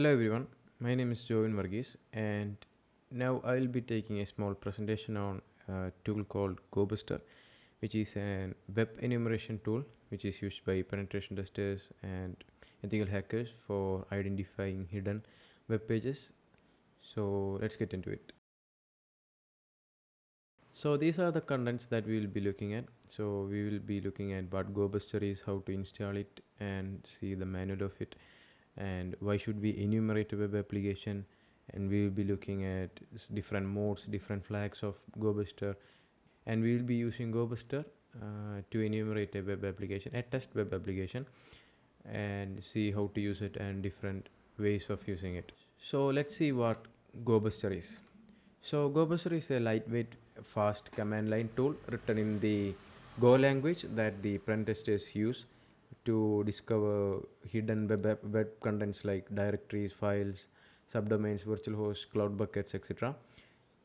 Hello everyone, my name is Jovin Verghese and now I'll be taking a small presentation on a tool called Gobuster, which is a web enumeration tool which is used by penetration testers and ethical hackers for identifying hidden web pages. So let's get into it. So these are the contents that we will be looking at. So we will be looking at what Gobuster is, how to install it and see the manual of it, and why should we enumerate a web application, and we will be looking at different modes, different flags of Gobuster, and we will be using Gobuster to enumerate a web application, a test web application, and see how to use it and different ways of using it. So let's see what Gobuster is. So Gobuster is a lightweight, fast command line tool written in the Go language that the pen testers use to discover hidden web contents like directories, files, subdomains, virtual hosts, cloud buckets, etc.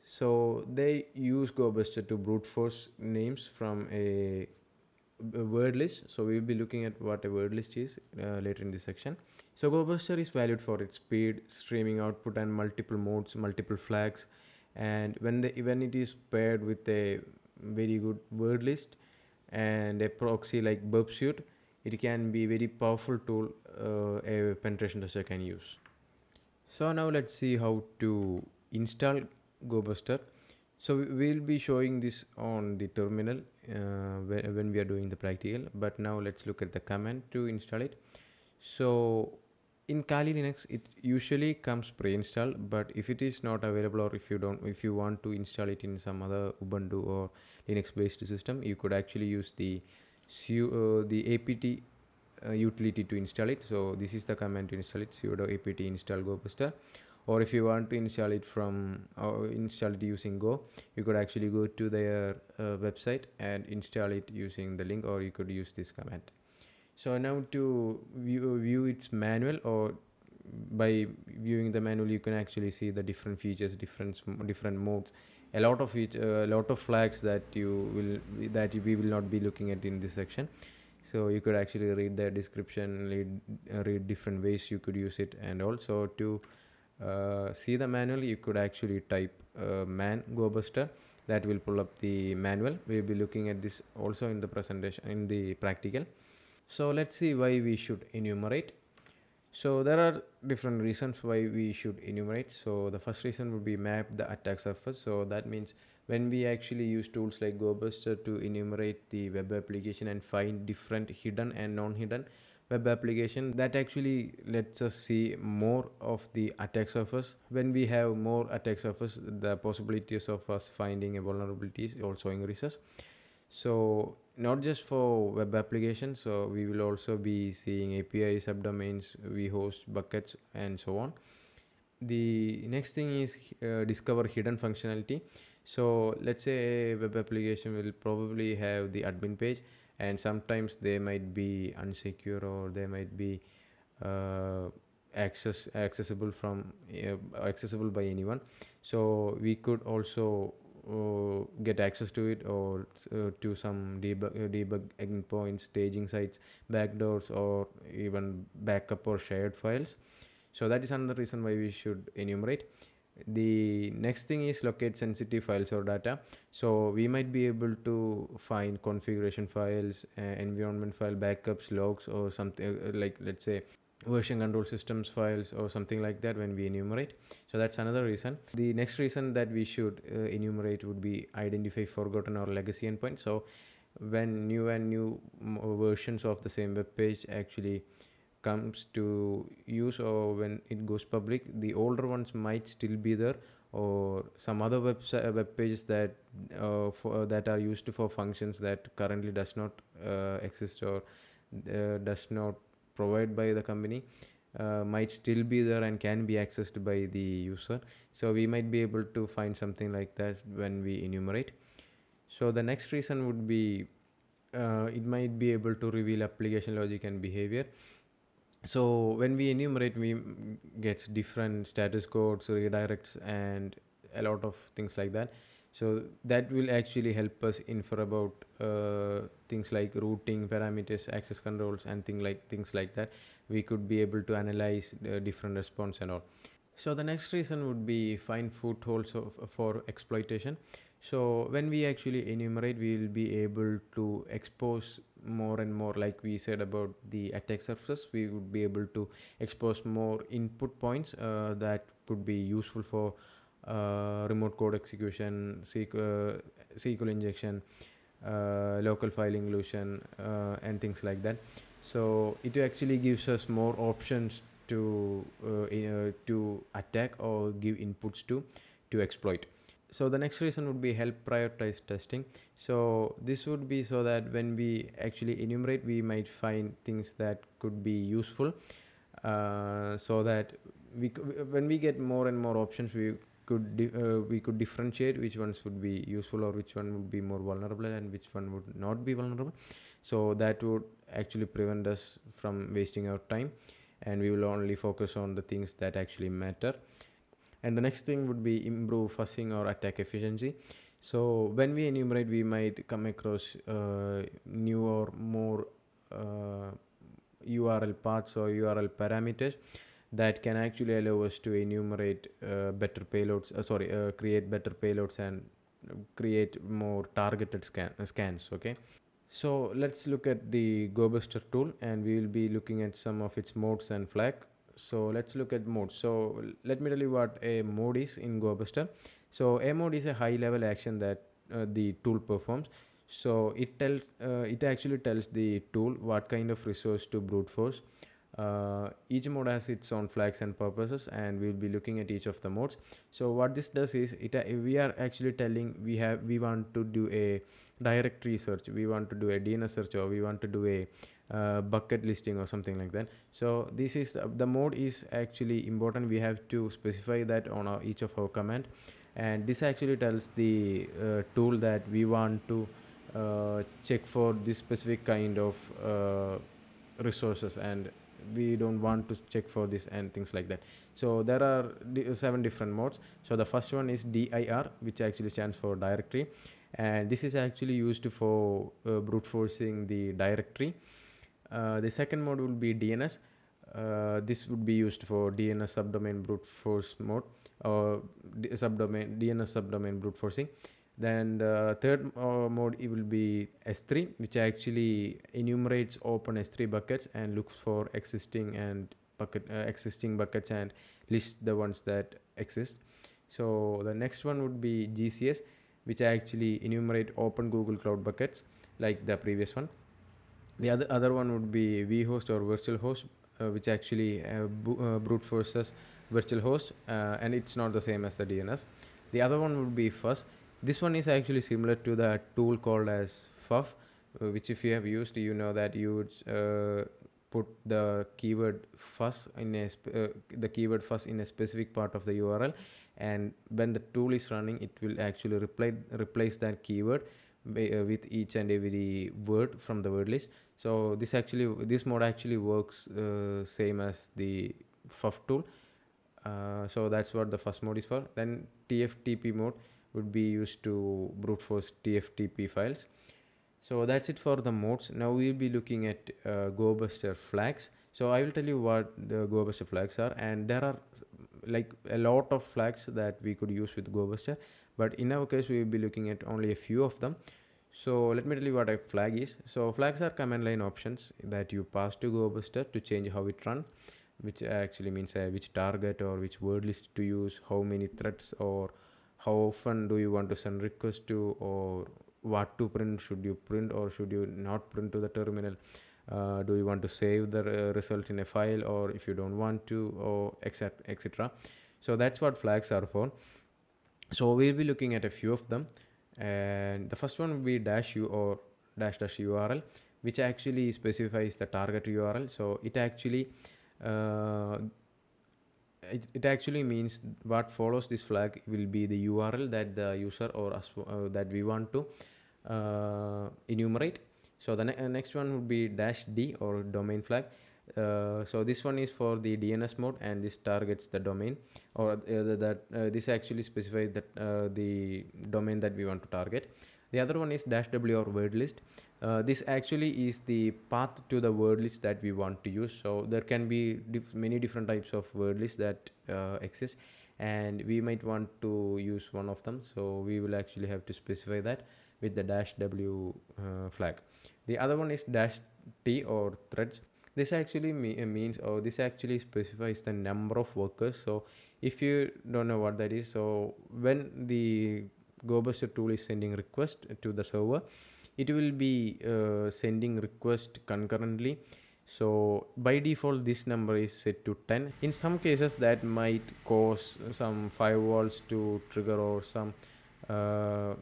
So they use Gobuster to brute force names from a word list. So we'll be looking at what a word list is later in this section. So Gobuster is valued for its speed, streaming output, and multiple modes, multiple flags. And when it is paired with a very good word list and a proxy like burp suite, it can be a very powerful tool a penetration tester can use. So now let's see how to install Gobuster. So we'll be showing this on the terminal when we are doing the practical, but now let's look at the command to install it. So in Kali Linux it usually comes pre-installed, but if it is not available, or if you want to install it in some other Ubuntu or Linux based system, you could actually use the apt utility to install it. So this is the command to install it: sudo apt install Gobuster. Or if you want to install it install it using Go, you could actually go to their website and install it using the link, or you could use this command. So now to view its manual, or by viewing the manual you can actually see the different features, different modes, a lot of flags that we will not be looking at in this section. So you could actually read the description, read different ways you could use it, and also to see the manual you could actually type man Gobuster. That will pull up the manual. We'll be looking at this also in the presentation, in the practical. So let's see why we should enumerate. So there are different reasons why we should enumerate. So the first reason would be map the attack surface. So that means when we actually use tools like Gobuster to enumerate the web application and find different hidden and non-hidden web application, that actually lets us see more of the attack surface. When we have more attack surface, the possibilities of us finding a vulnerability also increases. So not just for web applications, so we will also be seeing API, subdomains, vhost, buckets, and so on. The next thing is discover hidden functionality. So let's say a web application will probably have the admin page, and sometimes they might be unsecure, or they might be uh, accessible by anyone. So we could also get access to it, or to some debug endpoints, staging sites, backdoors, or even backup or shared files. So that is another reason why we should enumerate. The next thing is locate sensitive files or data. So we might be able to find configuration files, environment file, backups, logs, or something like, let's say, version control systems files or something like that when we enumerate. So that's another reason. The next reason that we should enumerate would be identify forgotten or legacy endpoints. So when new versions of the same web page actually comes to use, or when it goes public, the older ones might still be there, or some other web pages that are used for functions that currently does not exist, or does not provided by the company, might still be there and can be accessed by the user. So we might be able to find something like that when we enumerate. So the next reason would be it might be able to reveal application logic and behavior. So when we enumerate, we get different status codes, redirects, and a lot of things like that. So that will actually help us infer about things like routing parameters, access controls, and things like that. We could be able to analyze the different response and all. So the next reason would be find footholds for exploitation. So when we actually enumerate, we will be able to expose more and more, like we said about the attack surfaces. We would be able to expose more input points that could be useful for remote code execution, SQL injection, local file inclusion, and things like that. So it actually gives us more options to attack or give inputs to exploit. So the next reason would be help prioritize testing. So this would be so that when we actually enumerate, we might find things that could be useful, so that when we get more and more options, we could differentiate which ones would be useful or which one would be more vulnerable and which one would not be vulnerable. So that would actually prevent us from wasting our time, and we will only focus on the things that actually matter. And the next thing would be improve fuzzing or attack efficiency. So when we enumerate, we might come across new or more URL paths or URL parameters that can actually allow us to enumerate better payloads, create better payloads and create more targeted scans. Okay. So let's look at the Gobuster tool, and we will be looking at some of its modes and flag. So let's look at modes. So let me tell you what a mode is in Gobuster. So a mode is a high level action that the tool performs. So it actually tells the tool what kind of resource to brute force. Each mode has its own flags and purposes, and we'll be looking at each of the modes. So what this does is we are actually telling we want to do a directory search, we want to do a DNS search, or we want to do a bucket listing or something like that. So this is the mode is actually important. We have to specify that on each of our command, and this actually tells the tool that we want to check for this specific kind of resources, and we don't want to check for this and things like that. So there are 7 different modes. So the first one is dir, which actually stands for directory, and this is actually used for brute forcing the directory. The second mode will be DNS. This would be used for DNS subdomain brute force mode, or DNS subdomain brute forcing. Then the third mode, it will be S3, which actually enumerates open S3 buckets and looks for existing buckets and lists the ones that exist. So the next one would be GCS, which actually enumerate open Google Cloud buckets like the previous one. The other one would be vhost or virtual host, which actually brute forces virtual host, and it's not the same as the DNS. The other one would be fuzz. This one is actually similar to the tool called as fuff, which if you have used, you know that you would put the keyword fuzz the keyword fuzz in a specific part of the URL, and when the tool is running, it will actually replace that keyword with each and every word from the word list. So this mode actually works same as the fuff tool. So that's what the first mode is for. Then TFTP mode would be used to brute force TFTP files. So that's it for the modes. Now we'll be looking at Gobuster flags. So I will tell you what the Gobuster flags are, and there are like a lot of flags that we could use with Gobuster, but in our case we will be looking at only a few of them. So let me tell you what a flag is. So flags are command line options that you pass to Gobuster to change how it runs, which actually means which target or which word list to use, how many threads, or how often do you want to send requests to, or what to print, should you print or should you not print to the terminal, do you want to save the result in a file, or if you don't want to, or etc. So that's what flags are for. So we'll be looking at a few of them, and the first one will be -u or dash URL, which actually specifies the target URL. So uh, it actually means what follows this flag will be the URL that the user or that we want to enumerate. So the next one would be -d or domain flag, So this one is for the DNS mode, and this targets the domain, or that this actually specifies that the domain that we want to target. The other one is dash w or word list. This actually is the path to the word list that we want to use. So there can be many different types of word lists that exist, and we might want to use one of them. So we will actually have to specify that with the dash w flag. The other one is dash t or threads. This actually means, or this actually specifies the number of workers. So if you don't know what that is, so when the Gobuster tool is sending request to the server, it will be sending request concurrently. So by default this number is set to 10. In some cases that might cause some firewalls to trigger, or some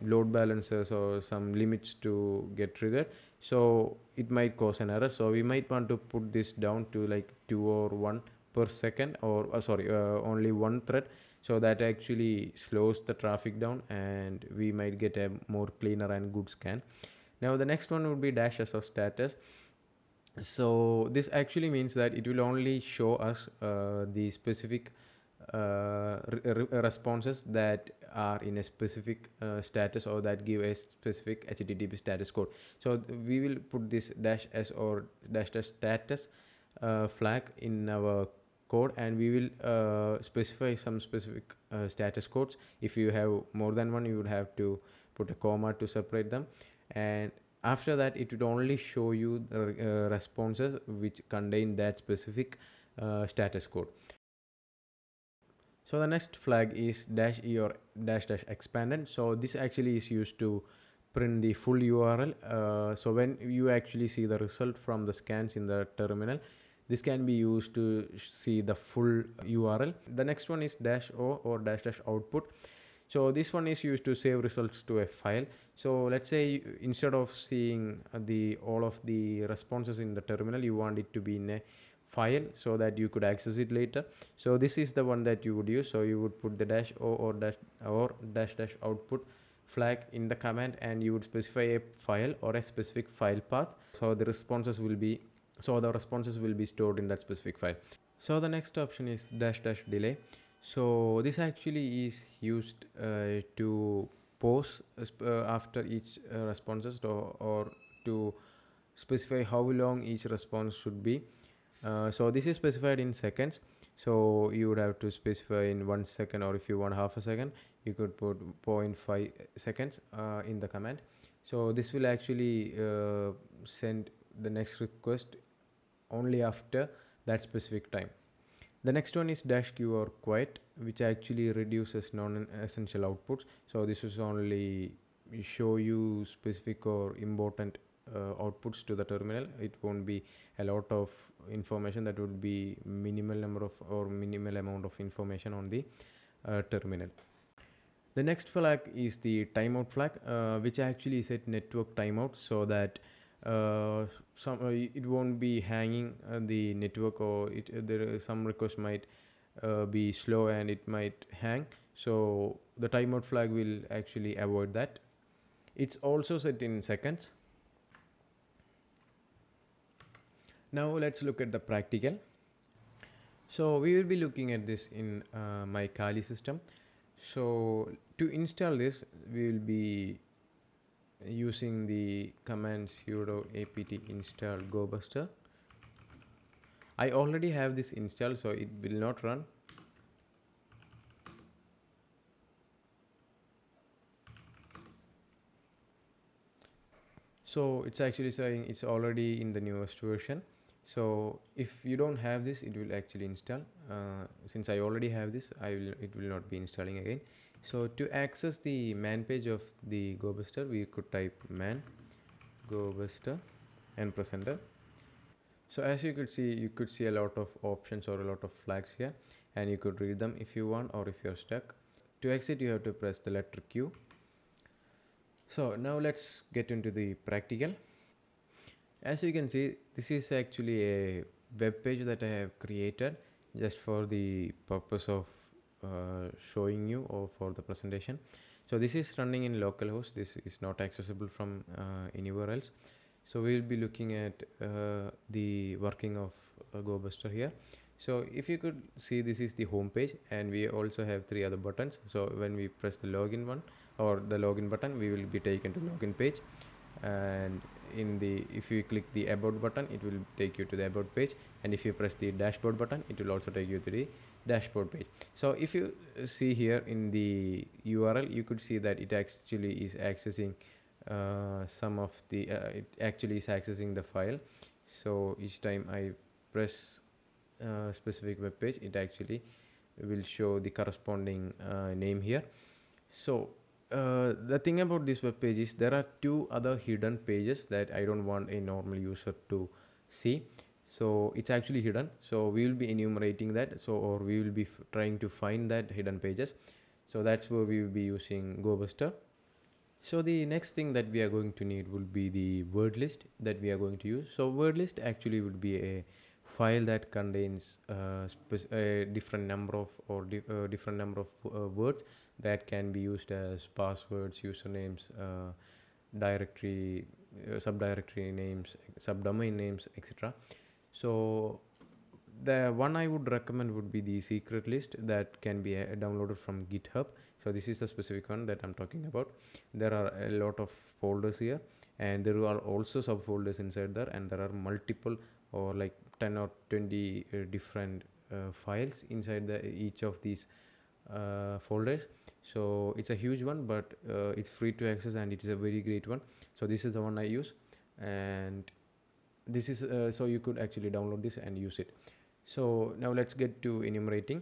load balancers or some limits to get triggered, so it might cause an error. So we might want to put this down to like 2 or 1 per second, or only one thread, so that actually slows the traffic down and we might get a more cleaner and good scan. Now the next one would be dash s of status. So this actually means that it will only show us the specific responses that are in a specific status, or that give a specific HTTP status code. So we will put this dash s or dash dash status flag in our code, and we will specify some specific status codes. If you have more than one, you would have to put a comma to separate them, and after that it would only show you the responses which contain that specific status code. So the next flag is dash e or dash dash expanded. So this actually is used to print the full URL. So when you actually see the result from the scans in the terminal, this can be used to see the full URL. The next one is dash o or dash dash output. So this one is used to save results to a file. So let's say instead of seeing the all of the responses in the terminal, you want it to be in a file so that you could access it later. So this is the one that you would use. So you would put the dash o or dash dash output flag in the command, and you would specify a file or a specific file path. So the responses will be stored in that specific file. So the next option is dash dash delay. So this actually is used to pause after each responses, or to specify how long each response should be. So this is specified in seconds. So you would have to specify in 1 second, or if you want half a second, you could put 0.5 seconds in the command. So this will actually send the next request only after that specific time. The next one is dash q or quiet, which actually reduces non-essential outputs. So this is only show you specific or important outputs to the terminal. It won't be a lot of information. That would be minimal number of, or minimal amount of information on the terminal. The next flag is the timeout flag, which actually set network timeout, so that it won't be hanging the network, or there is some request might be slow and it might hang. So the timeout flag will actually avoid that. It's also set in seconds. Now let's look at the practical. So we will be looking at this in my Kali system. So to install this, we will be using the command sudo apt install gobuster. I already have this installed, so it will not run. So it's actually saying it's already in the newest version. So if you don't have this, it will actually install. Since I already have this, it will not be installing again. So to access the man page of the Gobuster, we could type man Gobuster and press enter. So as you could see a lot of options or a lot of flags here, and you could read them if you want, or if you're stuck. To exit, you have to press the letter Q. So now let's get into the practical. As you can see, this is actually a web page that I have created just for the purpose of showing you, or for the presentation. So this is running in localhost. This is not accessible from anywhere else. So we will be looking at the working of Gobuster here. So if you could see, this is the home page, and we also have three other buttons. So when we press the login one or the login button, we will be taken to login page. And if you click the about button, it will take you to the about page, and if you press the dashboard button, it will also take you to the dashboard page. So if you see here in the URL, you could see that it actually is accessing some of the it actually is accessing the file. So each time I press specific web page, it actually will show the corresponding name here. So the thing about this web page is there are two other hidden pages that I don't want a normal user to see. So it's actually hidden, so we will be enumerating that, so or we will be trying to find that hidden pages. So that's where we will be using Gobuster. So the next thing that we are going to need will be the word list that we are going to use. So word list actually would be a file that contains a different number of different number of words that can be used as passwords, usernames, directory, subdirectory names, subdomain names, etc. So the one I would recommend would be the secret list that can be downloaded from GitHub. So this is the specific one that I'm talking about. There are a lot of folders here, and there are also subfolders inside there, and there are multiple or like 10 or 20 different files inside each of these folders. So it's a huge one, but it's free to access, and it is a very great one. So this is the one I use, and this is so you could actually download this and use it. So now let's get to enumerating.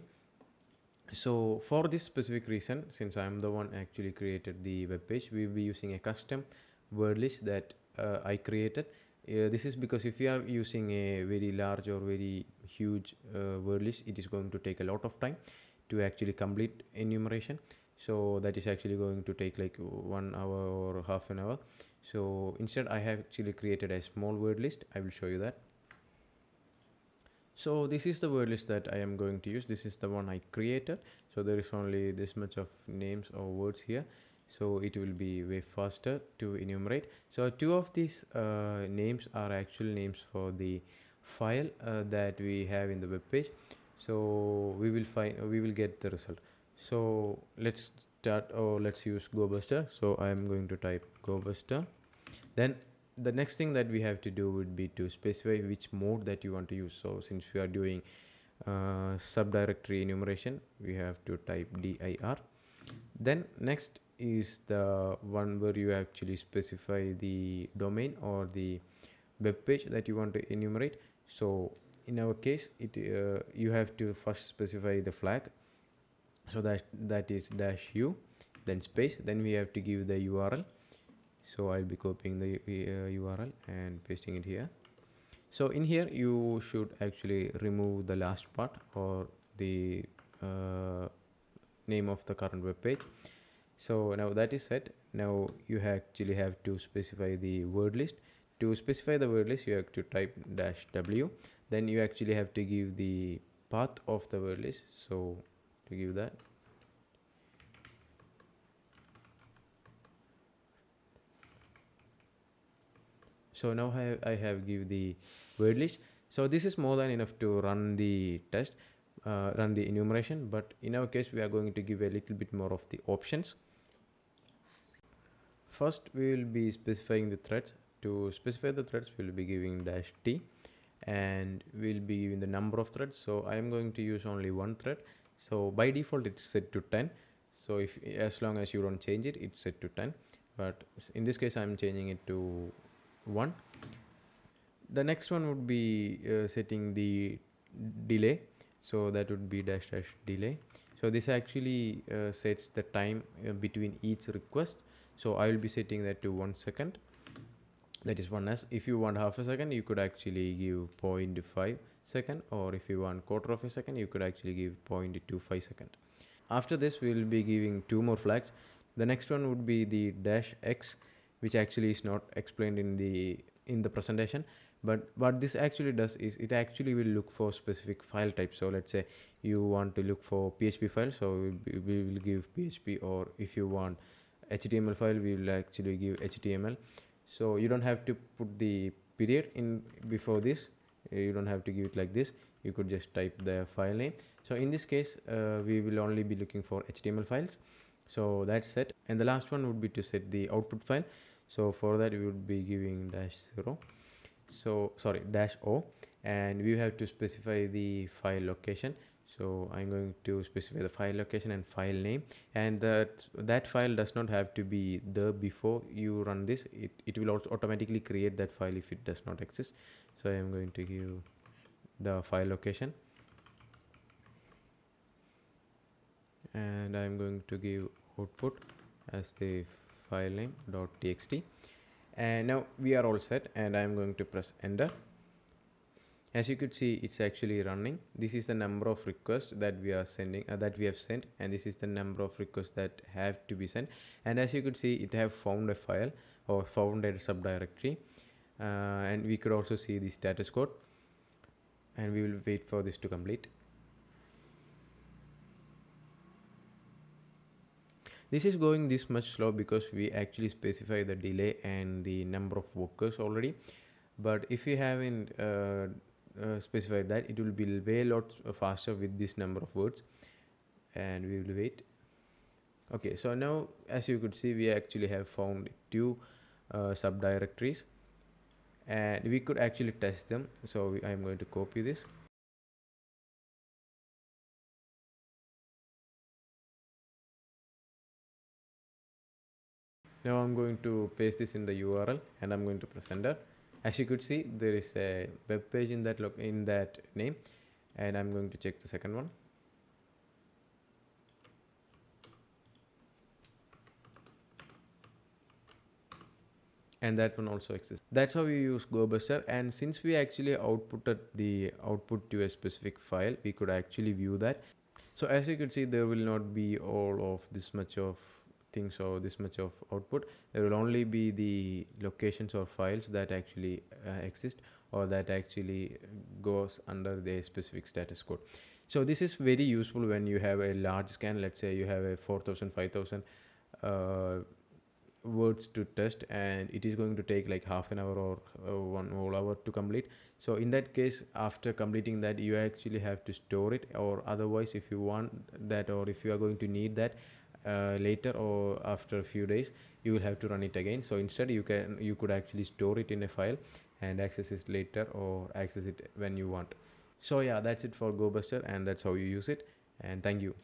So for this specific reason, since I'm the one actually created the web page, we'll be using a custom word list that I created. This is because if you are using a very large or very huge word list, it is going to take a lot of time to actually complete enumeration. So that is actually going to take like 1 hour or half an hour. So instead I have actually created a small word list. I will show you that. So this is the word list that I am going to use. This is the one I created. So there is only this much of names or words here. So it will be way faster to enumerate. So two of these names are actual names for the file that we have in the web page. So we will get the result. So let's start, or let's use Gobuster. So I am going to type Gobuster. Then the next thing that we have to do would be to specify which mode that you want to use. So since we are doing subdirectory enumeration, we have to type dir. Then next is the one where you actually specify the domain or the web page that you want to enumerate. So in our case, you have to first specify the flag. So that is -u, then space, then we have to give the URL. So I'll be copying the URL and pasting it here. So in here you should actually remove the last part, or the uh, name of the current web page. So now that is set. Now you actually have to specify the word list. To specify the word list, you have to type -w. Then you actually have to give the path of the word list. So to give that, so now I have give the word list. So this is more than enough to run the test, run the enumeration, but in our case we are going to give a little bit more of the options. First we will be specifying the threads. To specify the threads, we will be giving -t, and we'll be giving the number of threads. So I am going to use only one thread. So by default it's set to 10. So if, as long as you don't change it, it's set to 10, but in this case I'm changing it to 1. The next one would be setting the delay. So that would be dash dash delay. So this actually sets the time between each request. So I will be setting that to 1 second. That is 1s. If you want half a second, you could actually give 0.5 second, or if you want quarter of a second, you could actually give 0.25 second. After this we will be giving two more flags. The next one would be the -x, which actually is not explained in the presentation, but what this actually does is it actually will look for specific file types. So let's say you want to look for PHP file, so we will give PHP, or if you want HTML file, we will actually give HTML. So you don't have to put the period in before this. You don't have to give it like this. You could just type the file name. So in this case, we will only be looking for HTML files. So that's set. And the last one would be to set the output file. So for that, we would be giving -0. So sorry, -o, and we have to specify the file location. So I'm going to specify the file location and file name, and that file does not have to be there before you run this. It will also automatically create that file if it does not exist. So I'm going to give the file location, and I'm going to give output as the file name .txt. And now we are all set, and I'm going to press enter. As you could see, it's actually running. This is the number of requests that we are sending, that we have sent, and this is the number of requests that have to be sent. And as you could see, it have found a file or found a subdirectory, and we could also see the status code, and we will wait for this to complete. This is going this much slow because we actually specify the delay and the number of workers already. But if you haven't specified that, it will be way lot faster with this number of words. And we will wait. Okay, so now as you could see, we actually have found two subdirectories, and we could actually test them. So I'm going to copy this. Now I'm going to paste this in the URL, and I'm going to press enter. As you could see, there is a web page in that name, and I'm going to check the second one. And that one also exists. That's how we use Gobuster. And since we actually outputted the output to a specific file, we could actually view that. So as you could see, there will not be all of this much of things or this much of output. There will only be the locations or files that actually exist, or that actually goes under the specific status code. So this is very useful when you have a large scan. Let's say you have a 4,000 5,000 words to test, and it is going to take like half an hour or 1 whole hour to complete. So in that case, after completing that, you actually have to store it, or otherwise if you want that, or if you are going to need that later or after a few days, you will have to run it again. So instead, you could actually store it in a file and access it later, or access it when you want. So yeah, that's it for Gobuster, and that's how you use it. And thank you.